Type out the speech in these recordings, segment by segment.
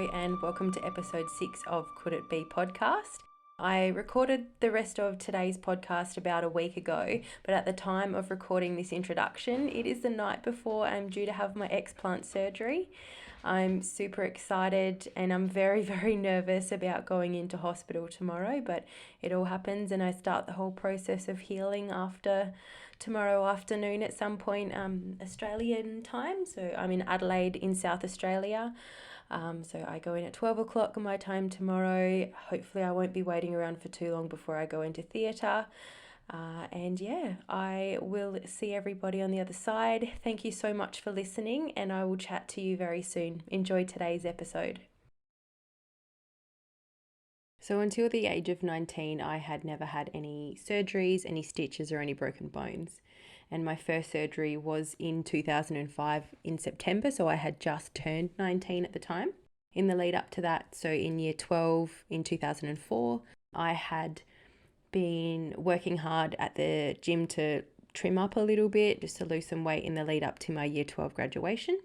and welcome to episode 6 of Could It Be podcast. I recorded the rest of today's podcast about a week ago, but at the time of recording this introduction, it is the night before I'm due to have my Explant surgery. I'm super excited and I'm very, very nervous about going into hospital tomorrow, but it all happens and I start the whole process of healing after tomorrow afternoon at some point Australian time. So I'm in Adelaide in South Australia. So I go in at 12 o'clock my time tomorrow. Hopefully I won't be waiting around for too long before I go into theatre. I will see everybody on the other side. Thank you so much for listening, and I will chat to you very soon. Enjoy today's episode. So until the age of 19, I had never had any surgeries, any stitches, or any broken bones. And my first surgery was in 2005 in September, so I had just turned 19 at the time. In the lead up to that, so in year 12 in 2004, I had been working hard at the gym to trim up a little bit, just to lose some weight in the lead up to my year 12 graduation.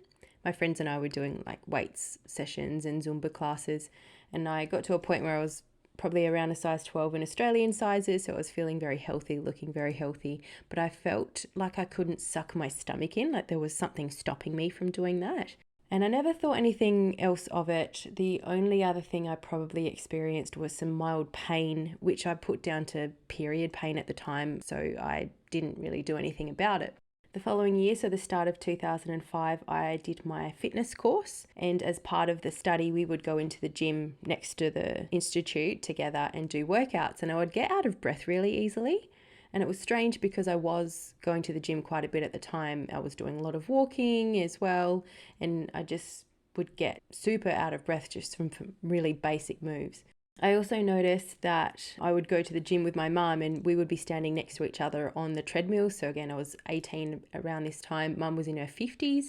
My friends and I were doing like weights sessions and Zumba classes, and I got to a point where I was probably around a size 12 in Australian sizes, so I was feeling very healthy, looking very healthy, but I felt like I couldn't suck my stomach in, like there was something stopping me from doing that. And I never thought anything else of it. The only other thing I probably experienced was some mild pain, which I put down to period pain at the time, so I didn't really do anything about it. The following year, so the start of 2005, I did my fitness course, and as part of the study we would go into the gym next to the institute together and do workouts, and I would get out of breath really easily. And it was strange because I was going to the gym quite a bit at the time. I was doing a lot of walking as well, and I just would get super out of breath just from really basic moves. I also noticed that I would go to the gym with my mum and we would be standing next to each other on the treadmill. So again, I was 18 around this time. Mum was in her 50s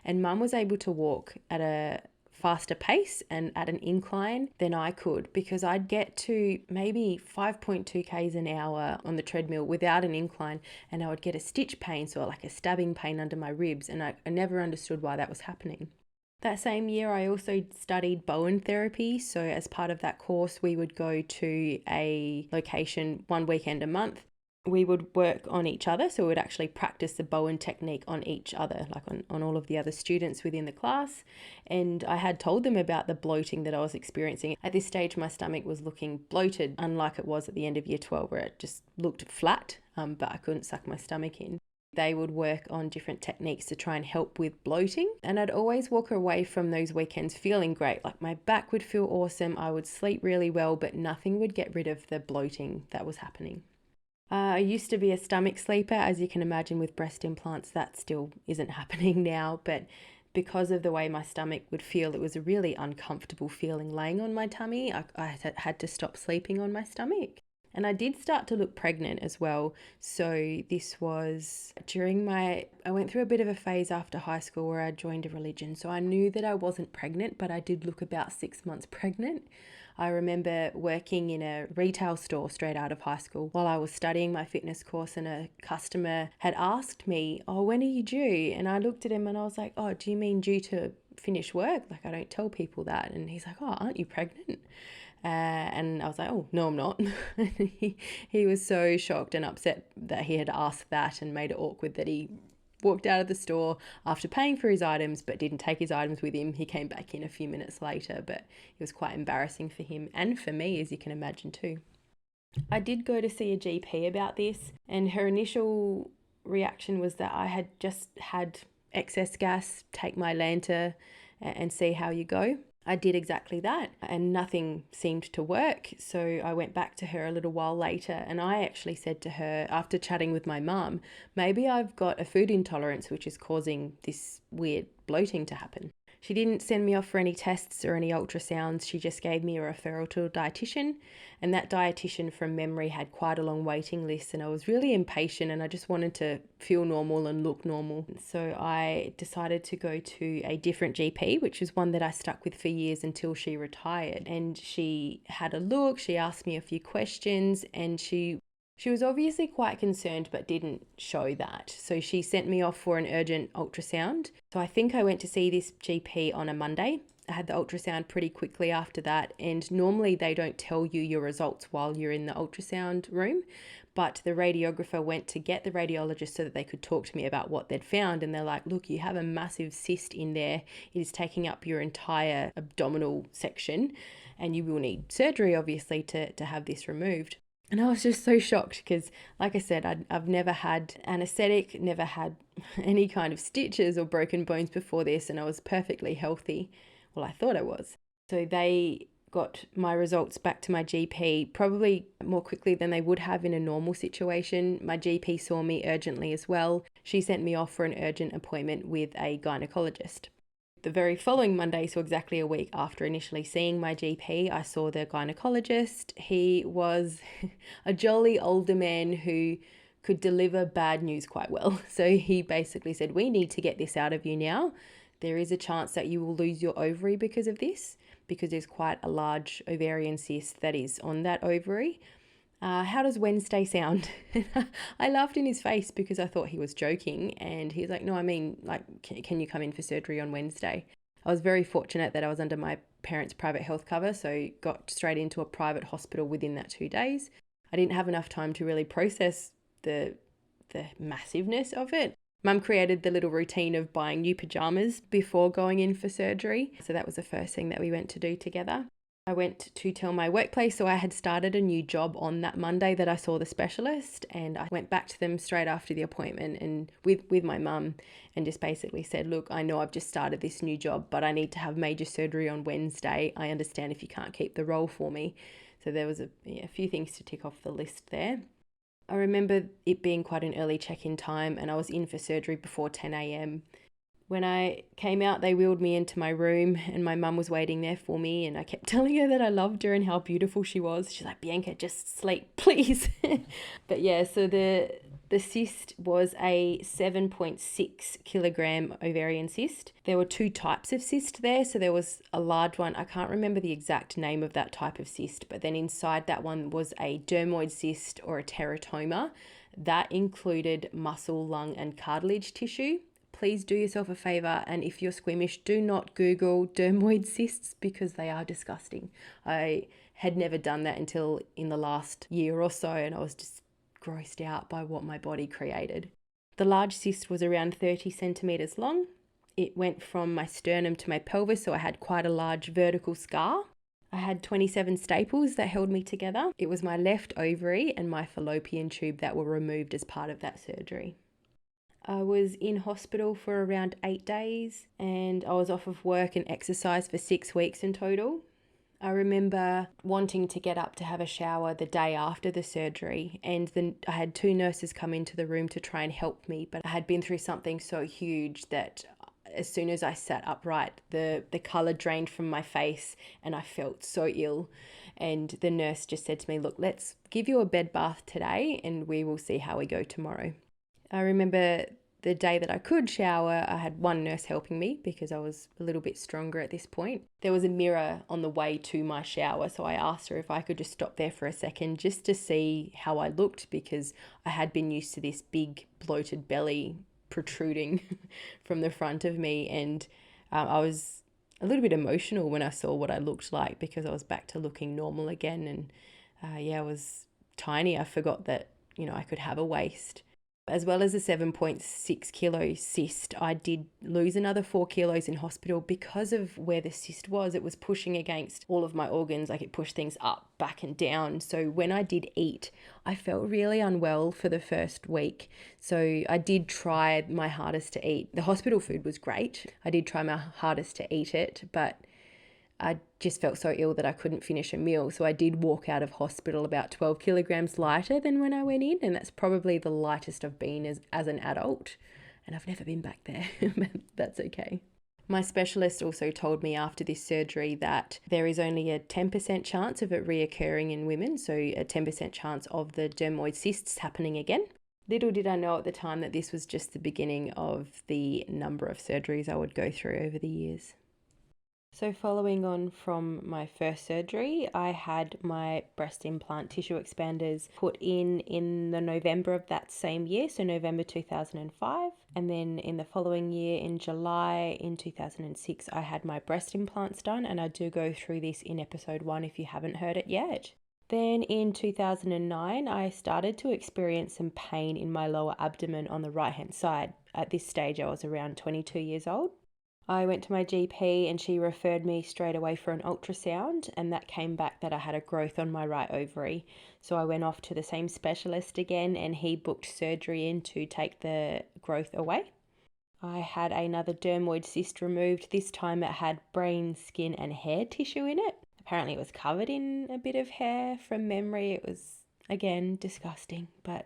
and mum was able to walk at a faster pace and at an incline than I could, because I'd get to maybe 5.2 k's an hour on the treadmill without an incline and I would get a stitch pain, so like a stabbing pain under my ribs, and I never understood why that was happening. That same year, I also studied Bowen therapy. So as part of that course, we would go to a location one weekend a month. We would work on each other. So we would actually practice the Bowen technique on each other, like on all of the other students within the class. And I had told them about the bloating that I was experiencing. At this stage, my stomach was looking bloated, unlike it was at the end of year 12, where it just looked flat, but I couldn't suck my stomach in. They would work on different techniques to try and help with bloating. And I'd always walk away from those weekends feeling great. Like my back would feel awesome. I would sleep really well, but nothing would get rid of the bloating that was happening. I used to be a stomach sleeper. As you can imagine, with breast implants, that still isn't happening now. But because of the way my stomach would feel, it was a really uncomfortable feeling laying on my tummy. I had to stop sleeping on my stomach. And I did start to look pregnant as well. So this was I went through a bit of a phase after high school where I joined a religion. So I knew that I wasn't pregnant, but I did look about 6 months pregnant. I remember working in a retail store straight out of high school while I was studying my fitness course, and a customer had asked me, "Oh, when are you due?" And I looked at him and I was like, "Oh, do you mean due to finish work? Like, I don't tell people that." And he's like, "Oh, aren't you pregnant?" And I was like, "Oh, no, I'm not." He was so shocked and upset that he had asked that, and made it awkward that he walked out of the store after paying for his items but didn't take his items with him. He came back in a few minutes later, but it was quite embarrassing for him and for me, as you can imagine too. I did go to see a GP about this, and her initial reaction was that I had just had excess gas, take my Lanta and see how you go. I did exactly that, and nothing seemed to work. So I went back to her a little while later, and I actually said to her, after chatting with my mum, maybe I've got a food intolerance which is causing this weird bloating to happen. She didn't send me off for any tests or any ultrasounds. She just gave me a referral to a dietitian, and that dietitian from memory had quite a long waiting list, and I was really impatient and I just wanted to feel normal and look normal. So I decided to go to a different GP, which is one that I stuck with for years until she retired. And she had a look, she asked me a few questions, and she was obviously quite concerned but didn't show that. So she sent me off for an urgent ultrasound. So I think I went to see this GP on a Monday. I had the ultrasound pretty quickly after that, and normally they don't tell you your results while you're in the ultrasound room, but the radiographer went to get the radiologist so that they could talk to me about what they'd found, and they're like, look, you have a massive cyst in there. It is taking up your entire abdominal section, and you will need surgery, obviously, to have this removed. And I was just so shocked because, like I said, I've never had anesthetic, never had any kind of stitches or broken bones before this, and I was perfectly healthy. Well, I thought I was. So they got my results back to my GP probably more quickly than they would have in a normal situation. My GP saw me urgently as well. She sent me off for an urgent appointment with a gynecologist. The very following Monday, so exactly a week after initially seeing my GP, I saw the gynecologist. He was a jolly older man who could deliver bad news quite well. So he basically said, we need to get this out of you now. There is a chance that you will lose your ovary because of this, because there's quite a large ovarian cyst that is on that ovary. How does Wednesday sound? I laughed in his face because I thought he was joking, and he's like, no, I mean, like, can you come in for surgery on Wednesday? I was very fortunate that I was under my parents' private health cover, so got straight into a private hospital within that 2 days. I didn't have enough time to really process the massiveness of it. Mum created the little routine of buying new pajamas before going in for surgery. So that was the first thing that we went to do together. I went to tell my workplace, so I had started a new job on that Monday that I saw the specialist, and I went back to them straight after the appointment and with my mum, and just basically said, look, I know I've just started this new job, but I need to have major surgery on Wednesday. I understand if you can't keep the role for me. So there was a few things to tick off the list there. I remember it being quite an early check-in time, and I was in for surgery before 10 a.m. When I came out, they wheeled me into my room, and my mum was waiting there for me, and I kept telling her that I loved her and how beautiful she was. She's like, Bianca, just sleep, please. But yeah, so the cyst was a 7.6 kilogram ovarian cyst. There were 2 types of cyst there. So there was a large one. I can't remember the exact name of that type of cyst, but then inside that one was a dermoid cyst or a teratoma. That included muscle, lung, and cartilage tissue. Please do yourself a favor, and if you're squeamish, do not Google dermoid cysts because they are disgusting. I had never done that until in the last year or so, and I was just grossed out by what my body created. The large cyst was around 30 centimeters long. It went from my sternum to my pelvis, so I had quite a large vertical scar. I had 27 staples that held me together. It was my left ovary and my fallopian tube that were removed as part of that surgery. I was in hospital for around 8 days, and I was off of work and exercise for 6 weeks in total. I remember wanting to get up to have a shower the day after the surgery, and then I had 2 nurses come into the room to try and help me, but I had been through something so huge that as soon as I sat upright, the colour drained from my face and I felt so ill. And the nurse just said to me, look, let's give you a bed bath today and we will see how we go tomorrow. I remember the day that I could shower, I had 1 nurse helping me because I was a little bit stronger at this point. There was a mirror on the way to my shower, so I asked her if I could just stop there for a second just to see how I looked, because I had been used to this big bloated belly protruding from the front of me, and I was a little bit emotional when I saw what I looked like because I was back to looking normal again. And I was tiny. I forgot that, I could have a waist. As well as a 7.6 kilo cyst, I did lose another 4 kilos in hospital because of where the cyst was. It was pushing against all of my organs, like it pushed things up, back and down. So when I did eat, I felt really unwell for the first week. So I did try my hardest to eat. The hospital food was great. I did try my hardest to eat it, but I just felt so ill that I couldn't finish a meal. So I did walk out of hospital about 12 kilograms lighter than when I went in. And that's probably the lightest I've been as an adult. And I've never been back there. That's okay. My specialist also told me after this surgery that there is only a 10% chance of it reoccurring in women. So a 10% chance of the dermoid cysts happening again. Little did I know at the time that this was just the beginning of the number of surgeries I would go through over the years. So, following on from my first surgery, I had my breast implant tissue expanders put in the November of that same year, so November 2005. And then in the following year, in July in 2006, I had my breast implants done, and I do go through this in episode 1 if you haven't heard it yet. Then in 2009, I started to experience some pain in my lower abdomen on the right hand side. At this stage, I was around 22 years old. I went to my GP and she referred me straight away for an ultrasound, and that came back that I had a growth on my right ovary. So I went off to the same specialist again and he booked surgery in to take the growth away. I had another dermoid cyst removed. This time it had brain, skin, and hair tissue in it. Apparently, it was covered in a bit of hair. From memory, it was, again, disgusting, but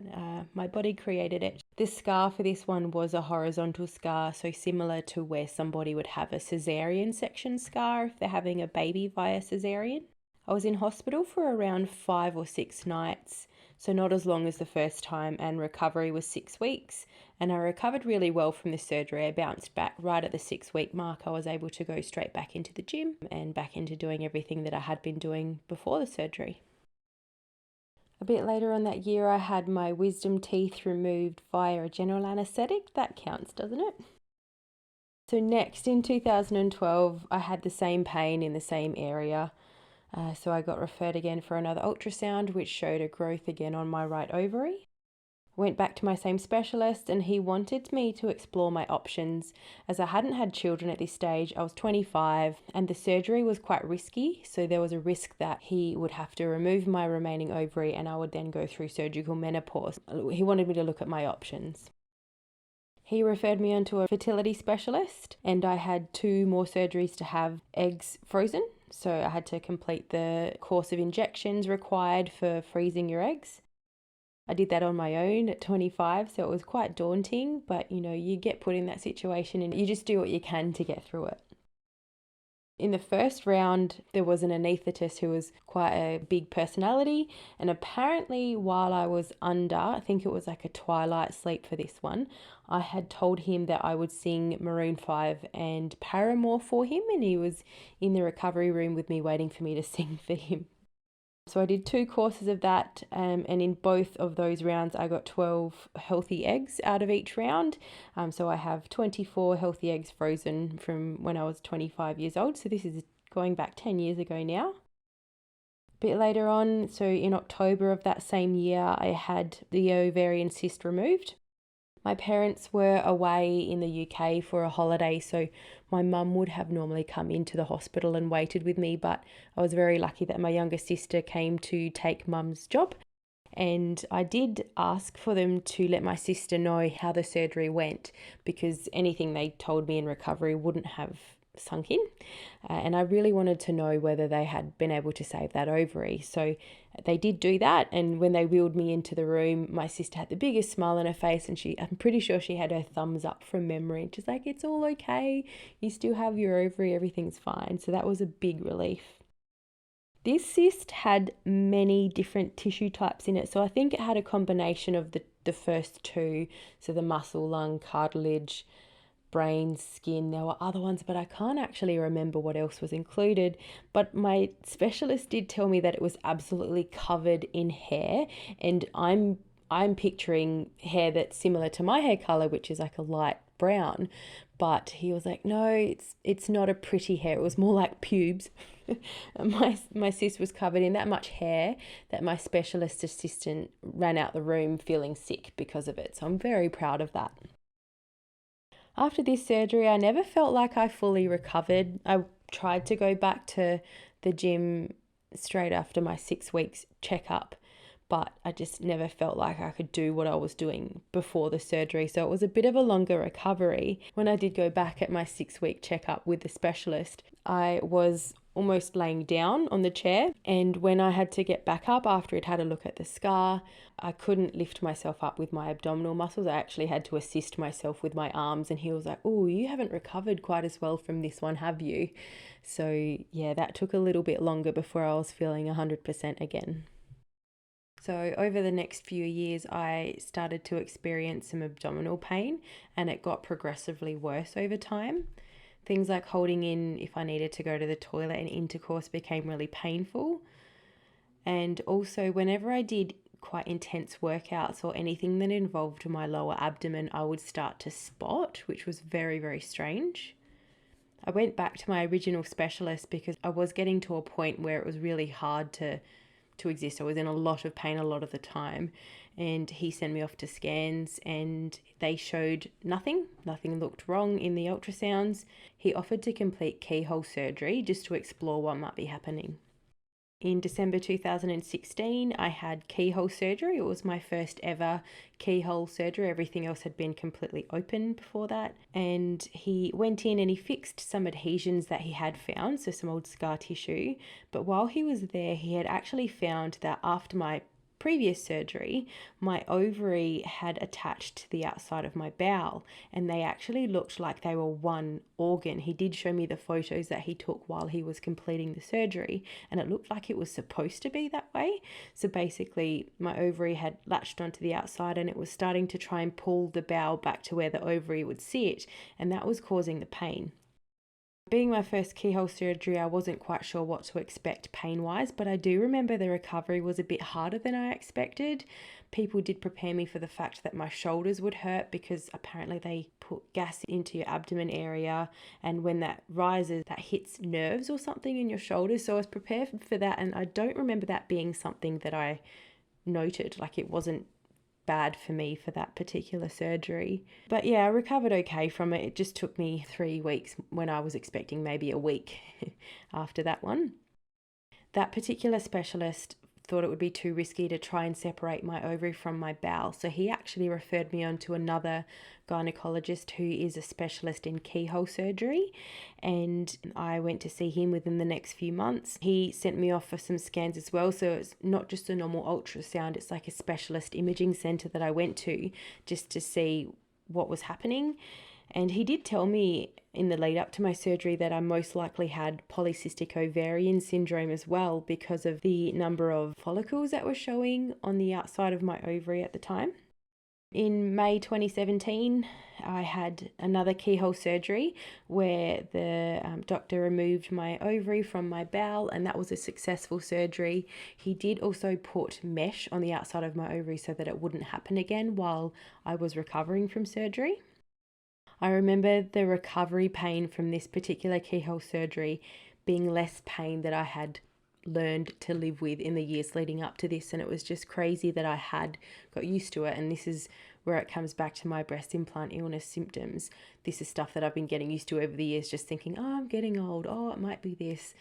my body created it. The scar for this one was a horizontal scar, so similar to where somebody would have a cesarean section scar if they're having a baby via cesarean. I was in hospital for around 5 or 6 nights, so not as long as the first time, and recovery was 6 weeks. And I recovered really well from the surgery. I bounced back right at the 6-week mark. I was able to go straight back into the gym and back into doing everything that I had been doing before the surgery. A bit later on that year, I had my wisdom teeth removed via a general anaesthetic. That counts, doesn't it? So next, in 2012, I had the same pain in the same area. So I got referred again for another ultrasound, which showed a growth again on my right ovary. Went back to my same specialist and he wanted me to explore my options as I hadn't had children at this stage. I was 25 and the surgery was quite risky, so there was a risk that he would have to remove my remaining ovary and I would then go through surgical menopause. He wanted me to look at my options. He referred me on to a fertility specialist and I had 2 more surgeries to have eggs frozen. So I had to complete the course of injections required for freezing your eggs. I did that on my own at 25, so it was quite daunting, but you get put in that situation and you just do what you can to get through it. In the first round, there was an anaesthetist who was quite a big personality, and apparently while I was under, I think it was like a twilight sleep for this one, I had told him that I would sing Maroon 5 and Paramore for him, and he was in the recovery room with me waiting for me to sing for him. So I did 2 courses of that, and in both of those rounds I got 12 healthy eggs out of each round. So I have 24 healthy eggs frozen from when I was 25 years old. So this is going back 10 years ago now. A bit later on, so in October of that same year, I had the ovarian cyst removed. My parents were away in the UK for a holiday, so my mum would have normally come into the hospital and waited with me, but I was very lucky that my younger sister came to take mum's job. And I did ask for them to let my sister know how the surgery went, because anything they told me in recovery wouldn't have sunk in. And I really wanted to know whether they had been able to save that ovary. So they did do that. And when they wheeled me into the room, my sister had the biggest smile on her face, and I'm pretty sure she had her thumbs up from memory. She's like, "It's all okay. You still have your ovary. Everything's fine." So that was a big relief. This cyst had many different tissue types in it. So I think it had a combination of the first 2, so the muscle, lung, cartilage, brain, skin. There were other ones, but I can't actually remember what else was included. But my specialist did tell me that it was absolutely covered in hair, and I'm picturing hair that's similar to my hair color, which is like a light brown. But he was like, "No, it's not a pretty hair. It was more like pubes." My cyst was covered in that much hair that my specialist assistant ran out the room feeling sick because of it. So I'm very proud of that. After this surgery, I never felt like I fully recovered. I tried to go back to the gym straight after my 6 weeks checkup, but I just never felt like I could do what I was doing before the surgery. So it was a bit of a longer recovery. When I did go back at my 6-week checkup with the specialist, I was almost laying down on the chair. And when I had to get back up after it had a look at the scar, I couldn't lift myself up with my abdominal muscles. I actually had to assist myself with my arms. And he was like, "Oh, you haven't recovered quite as well from this one, have you?" So yeah, that took a little bit longer before I was feeling 100% again. So over the next few years, I started to experience some abdominal pain, and it got progressively worse over time. Things like holding in if I needed to go to the toilet and intercourse became really painful. And also, whenever I did quite intense workouts or anything that involved my lower abdomen, I would start to spot, which was very, very strange. I went back to my original specialist because I was getting to a point where it was really hard to exist. I was in a lot of pain a lot of the time, and he sent me off to scans and they showed nothing looked wrong in the ultrasounds. He offered to complete keyhole surgery just to explore what might be happening. In December 2016, I had keyhole surgery. It was my first ever keyhole surgery. Everything else had been completely open before that. And he went in and he fixed some adhesions that he had found, so some old scar tissue. But while he was there, he had actually found that after my previous surgery, my ovary had attached to the outside of my bowel, and they actually looked like they were one organ. He did show me the photos that he took while he was completing the surgery, and it looked like it was supposed to be that way. So basically, my ovary had latched onto the outside and it was starting to try and pull the bowel back to where the ovary would sit, and that was causing the pain. Being my first keyhole surgery, I wasn't quite sure what to expect pain-wise, but I do remember the recovery was a bit harder than I expected. People did prepare me for the fact that my shoulders would hurt because apparently they put gas into your abdomen area, and when that rises, that hits nerves or something in your shoulders. So I was prepared for that, and I don't remember that being something that I noted. Like, it wasn't bad for me for that particular surgery. But yeah, I recovered okay from it. It just took me 3 weeks when I was expecting maybe a week after that one. That particular specialist thought it would be too risky to try and separate my ovary from my bowel, so he actually referred me on to another gynecologist who is a specialist in keyhole surgery, and I went to see him within the next few months. He sent me off for some scans as well, so it's not just a normal ultrasound, it's like a specialist imaging centre that I went to just to see what was happening. And he did tell me in the lead up to my surgery that I most likely had polycystic ovarian syndrome as well, because of the number of follicles that were showing on the outside of my ovary at the time. In May 2017, I had another keyhole surgery where the doctor removed my ovary from my bowel, and that was a successful surgery. He did also put mesh on the outside of my ovary so that it wouldn't happen again while I was recovering from surgery. I remember the recovery pain from this particular keyhole surgery being less pain that I had learned to live with in the years leading up to this, and it was just crazy that I had got used to it. And this is where it comes back to my breast implant illness symptoms. This is stuff that I've been getting used to over the years, just thinking, oh, I'm getting old, oh, it might be this.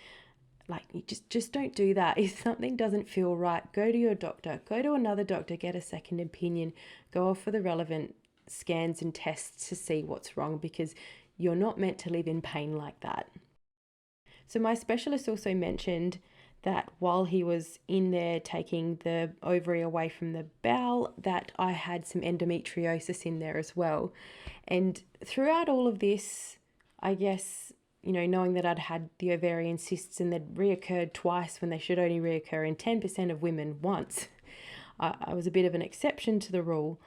Like, you just don't do that. If something doesn't feel right, go to your doctor, go to another doctor, get a second opinion, go off for the relevant scans and tests to see what's wrong, because you're not meant to live in pain like that. So my specialist also mentioned that while he was in there taking the ovary away from the bowel, that I had some endometriosis in there as well. And throughout all of this, I guess, knowing that I'd had the ovarian cysts and they'd reoccurred twice when they should only reoccur in 10% of women once, I was a bit of an exception to the rule.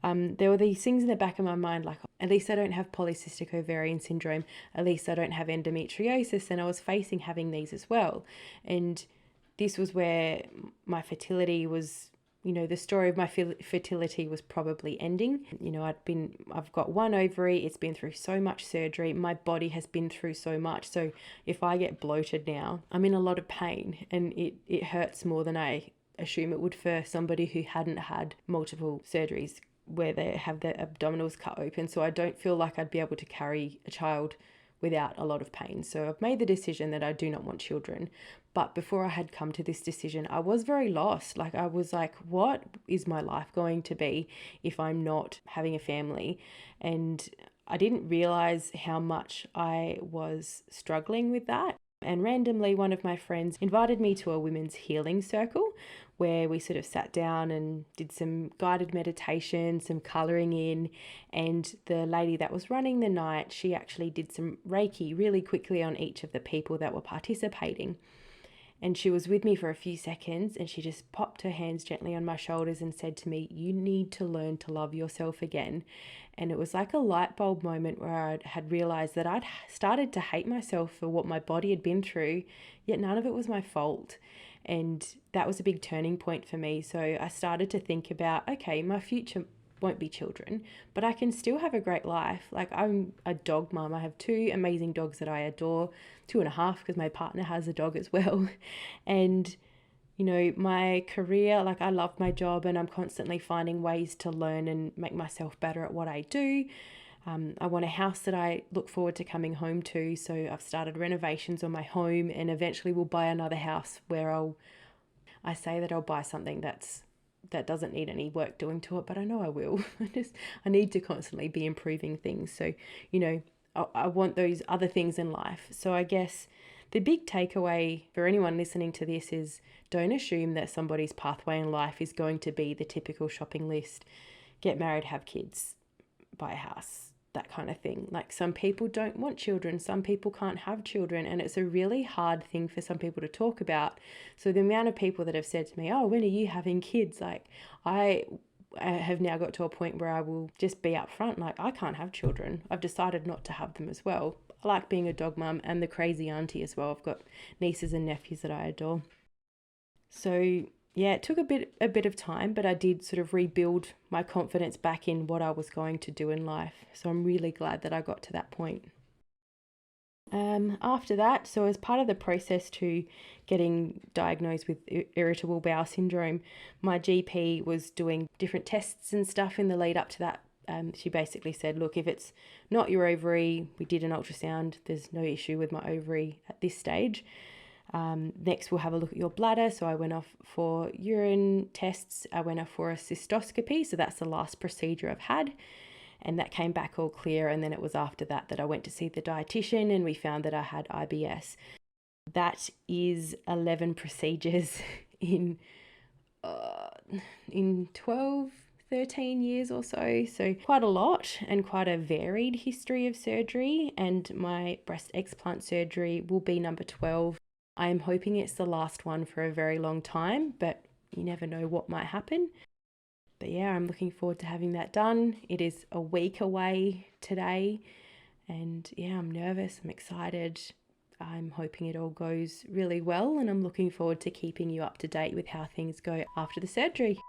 There were these things in the back of my mind, like, at least I don't have polycystic ovarian syndrome, at least I don't have endometriosis, and I was facing having these as well. And this was where my fertility was, the story of my fertility was probably ending. I've got one ovary, it's been through so much surgery, my body has been through so much. So if I get bloated now, I'm in a lot of pain, and it hurts more than I assume it would for somebody who hadn't had multiple surgeries where they have their abdominals cut open. So I don't feel like I'd be able to carry a child without a lot of pain. So I've made the decision that I do not want children. But before I had come to this decision, I was very lost. Like, I was like, what is my life going to be if I'm not having a family? And I didn't realize how much I was struggling with that. And randomly, one of my friends invited me to a women's healing circle where we sort of sat down and did some guided meditation, some colouring in. And the lady that was running the night, she actually did some Reiki really quickly on each of the people that were participating. And she was with me for a few seconds and she just popped her hands gently on my shoulders and said to me, "You need to learn to love yourself again." And it was like a light bulb moment where I had realized that I'd started to hate myself for what my body had been through, yet none of it was my fault. And that was a big turning point for me. So I started to think about, okay, my future won't be children, but I can still have a great life. Like, I'm a dog mum. I have 2 amazing dogs that I adore, 2.5 because my partner has a dog as well. And, you know, my career, like, I love my job and I'm constantly finding ways to learn and make myself better at what I do. I want a house that I look forward to coming home to. So I've started renovations on my home and eventually will buy another house where I say that I'll buy something that doesn't need any work doing to it, but I know I will. I need to constantly be improving things. So, you know, I want those other things in life. So I guess the big takeaway for anyone listening to this is, don't assume that somebody's pathway in life is going to be the typical shopping list: get married, have kids, buy a house, that kind of thing. Like, some people don't want children, some people can't have children, and it's a really hard thing for some people to talk about. So the amount of people that have said to me, "Oh, when are you having kids?" Like, I have now got to a point where I will just be upfront, like, I can't have children. I've decided not to have them as well. I like being a dog mum and the crazy auntie as well. I've got nieces and nephews that I adore. So yeah, it took a bit of time, but I did sort of rebuild my confidence back in what I was going to do in life. So I'm really glad that I got to that point. After that, so as part of the process to getting diagnosed with irritable bowel syndrome, my GP was doing different tests and stuff in the lead up to that. She basically said, look, if it's not your ovary, we did an ultrasound, there's no issue with my ovary at this stage. Next, we'll have a look at your bladder. So I went off for urine tests. I went off for a cystoscopy. So that's the last procedure I've had. And that came back all clear. And then it was after that I went to see the dietitian and we found that I had IBS. That is 11 procedures in 12, 13 years or so. So quite a lot and quite a varied history of surgery. And my breast explant surgery will be number 12. I am hoping it's the last one for a very long time, but you never know what might happen. But yeah, I'm looking forward to having that done. It is a week away today. And yeah, I'm nervous. I'm excited. I'm hoping it all goes really well. And I'm looking forward to keeping you up to date with how things go after the surgery.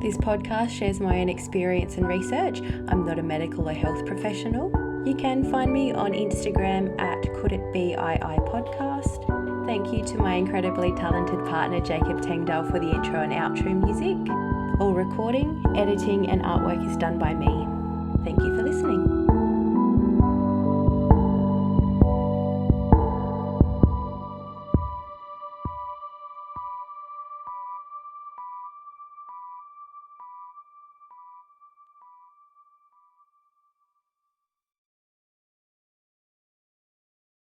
This podcast shares my own experience and research. I'm not a medical or health professional. You can find me on Instagram at CouldItBeII podcast. Thank you to my incredibly talented partner Jacob Tengdale for the intro and outro music. All recording, editing and artwork is done by me. Thank you for listening.